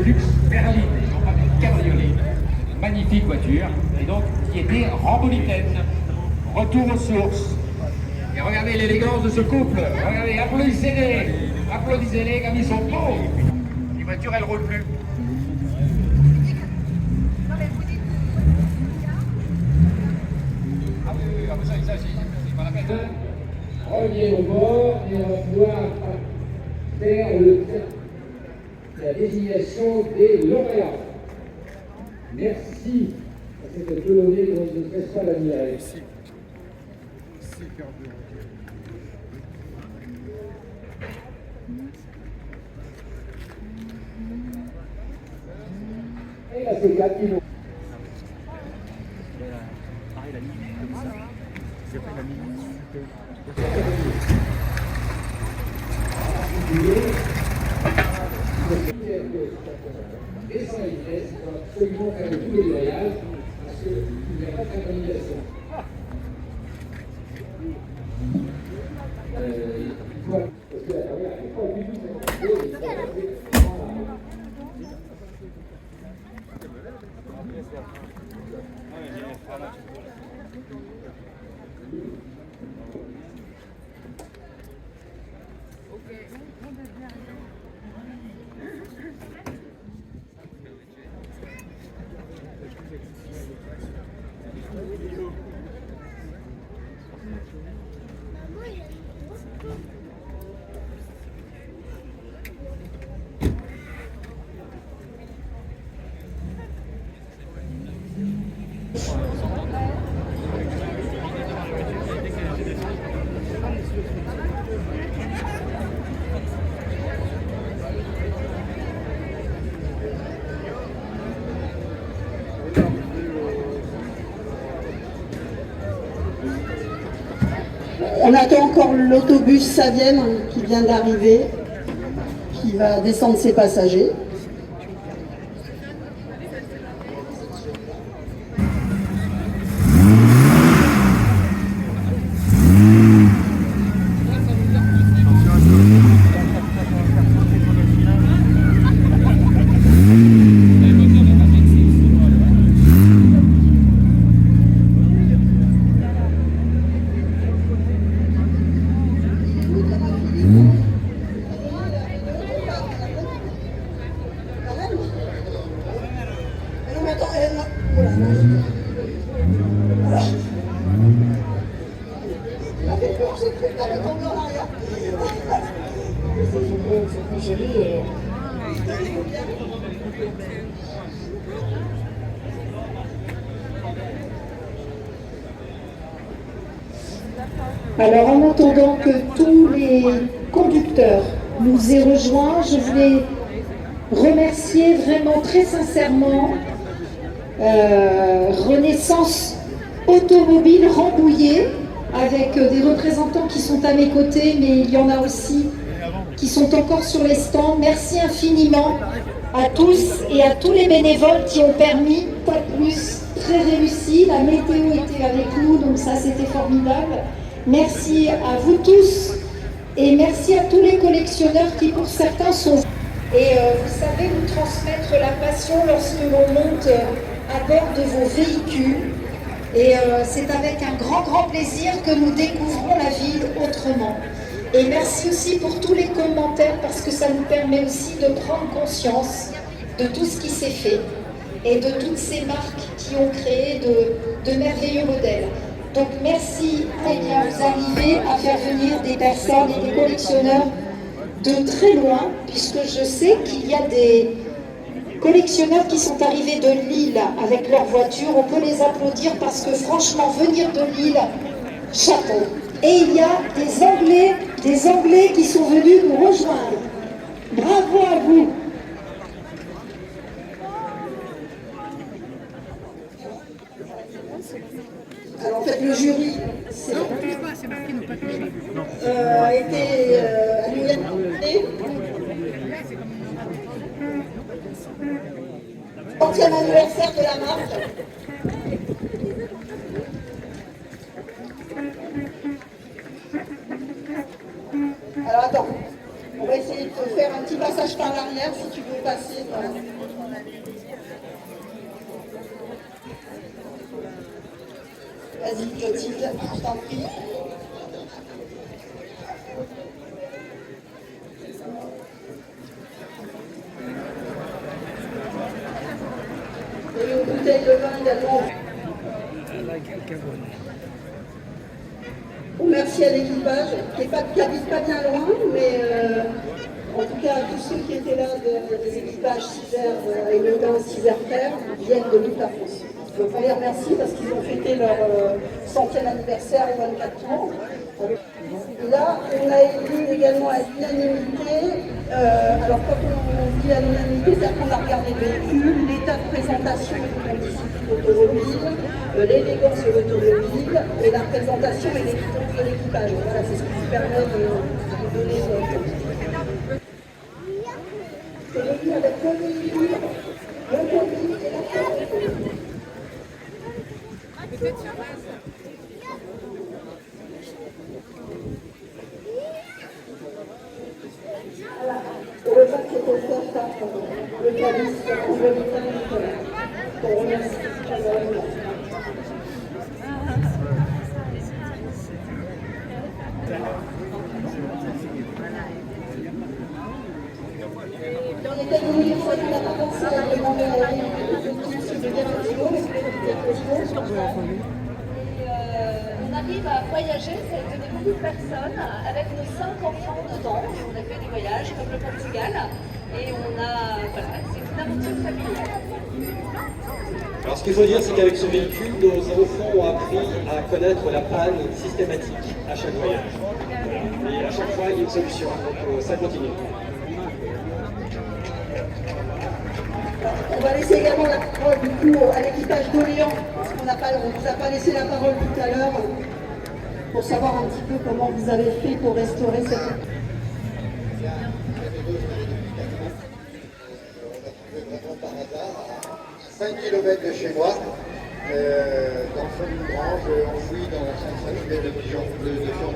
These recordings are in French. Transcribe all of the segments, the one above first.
luxe berline, non pas une cabriolet. Magnifique voiture, et donc qui était rambolitaine. Retour aux sources. Et regardez l'élégance de ce couple. Regardez, applaudissez-les. Applaudissez-les comme ils sont beaux. Les voitures, elles ne roulent plus. Ah oui, ça, c'est pas la peine. Revient au bord et on va pouvoir faire la désignation des lauréats. Merci à cette colonie dont je ne cesse pas d'admirer. Merci. Et là, c'est 4 kilos. Pareil, la ligne, comme ça. C'est après la ligne. Et sans la vitesse, il faut absolument faire le tour du voyage parce qu'il n'y a pas de synchronisation. Il faut, parce que la carrière n'est pas du tout synchronisée. On attend encore l'autobus Savienne qui vient d'arriver, qui va descendre ses passagers. Alors en attendant que tous les conducteurs nous aient rejoints, je voulais remercier vraiment très sincèrement Renaissance Automobile Rambouillet, avec des représentants qui sont à mes côtés, mais il y en a aussi qui sont encore sur les stands. Merci infiniment à tous et à tous les bénévoles qui ont permis, pas plus, très réussi. La météo était avec nous, donc ça c'était formidable. Merci à vous tous et merci à tous les collectionneurs qui pour certains sont... Et vous savez nous transmettre la passion lorsque l'on monte à bord de vos véhicules. Et c'est avec un grand plaisir que nous découvrons la ville autrement. Et merci aussi pour tous les commentaires parce que ça nous permet aussi de prendre conscience de tout ce qui s'est fait et de toutes ces marques qui ont créé de merveilleux modèles. Donc merci, vous arrivez à faire venir des personnes et des collectionneurs de très loin, puisque je sais qu'il y a des collectionneurs qui sont arrivés de Lille avec leur voiture. On peut les applaudir parce que franchement, venir de Lille, chapeau. Et il y a des Anglais qui sont venus nous rejoindre. Bravo à vous. Alors en fait le jury a été annulé. 30e anniversaire de la marque. Alors attends, on va essayer de faire un petit passage par l'arrière si tu veux passer. Voilà. Vas-y Clotilde, je t'en prie. Et une bouteille de vin également. Merci à l'équipage qui habite pas bien loin, mais en tout cas tous ceux qui étaient là des équipages Cisère et Meudin, Cisère Terre viennent de toute la France. Donc on les remercie parce qu'ils ont fêté leur 100e anniversaire au 24 tours. Et là, on a élu également à l'unanimité. Alors quand on dit à l'unanimité, c'est-à-dire qu'on a regardé le véhicule, l'état de présentation et de discipline automobile, l'élégance de l'automobile et la présentation et l'existence de l'équipage. Voilà, c'est ce qui nous permet de donner notre... C'est le lien avec l'automobile et la présentation. Voilà, le repas qui est offert par le calice angelicain Nicolas. On remercie chaleureusement. On était venu une fois qu'il n'a pas pensé à demander à l'effectif de Guerre-Cosmo, mais c'est le on arrive à voyager, ça a donné beaucoup de personnes, avec nos 5 enfants dedans. On a fait des voyages comme le Portugal, et voilà, c'est une aventure familiale. Alors ce qu'il faut dire, c'est qu'avec ce véhicule, nos enfants ont appris à connaître la panne systématique à chaque voyage. Et à chaque fois, il y a une solution, donc ça continue. On va laisser également la parole du coup à l'équipage d'Orient, parce qu'on ne vous a pas laissé la parole tout à l'heure, pour savoir un petit peu comment vous avez fait pour restaurer cette... Par hasard, à 5 km de chez moi, dans le fond d'une grange, enfoui dans 5 filets de viande de pigeon.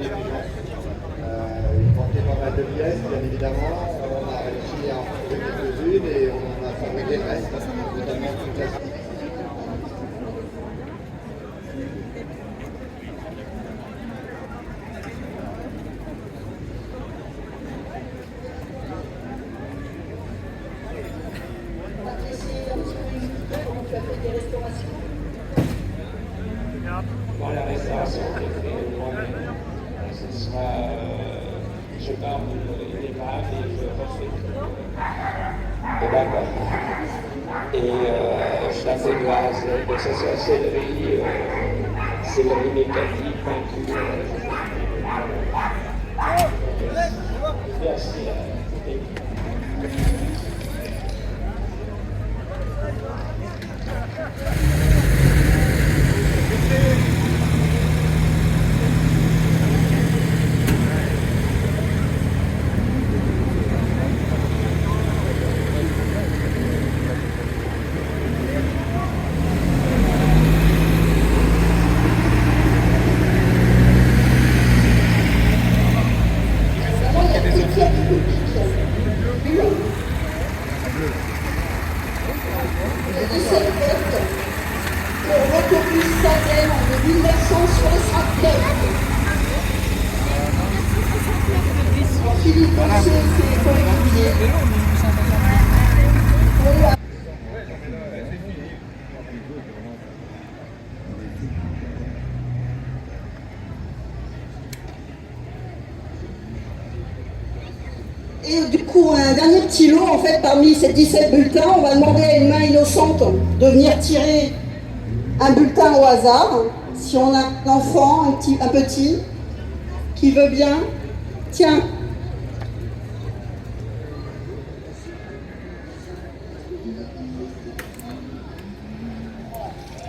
Il manquait pas mal de pièces, bien évidemment. On a réussi à en trouver quelques-unes et on a fabriqué le reste, notamment toute la... Dans la restauration qui est faite moi-même, que ce soit je parle des pâtes et je refais de la pâte. Et je la fais glace, que ce soit céleri mécanique, peinture. Merci. Et du coup, on a un dernier petit lot, en fait, parmi ces 17 bulletins. On va demander à une main innocente de venir tirer un bulletin au hasard. Si on a un enfant, un petit, qui veut bien, tiens.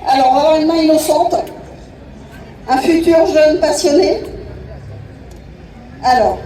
Alors, on va avoir une main innocente, un futur jeune passionné. Alors,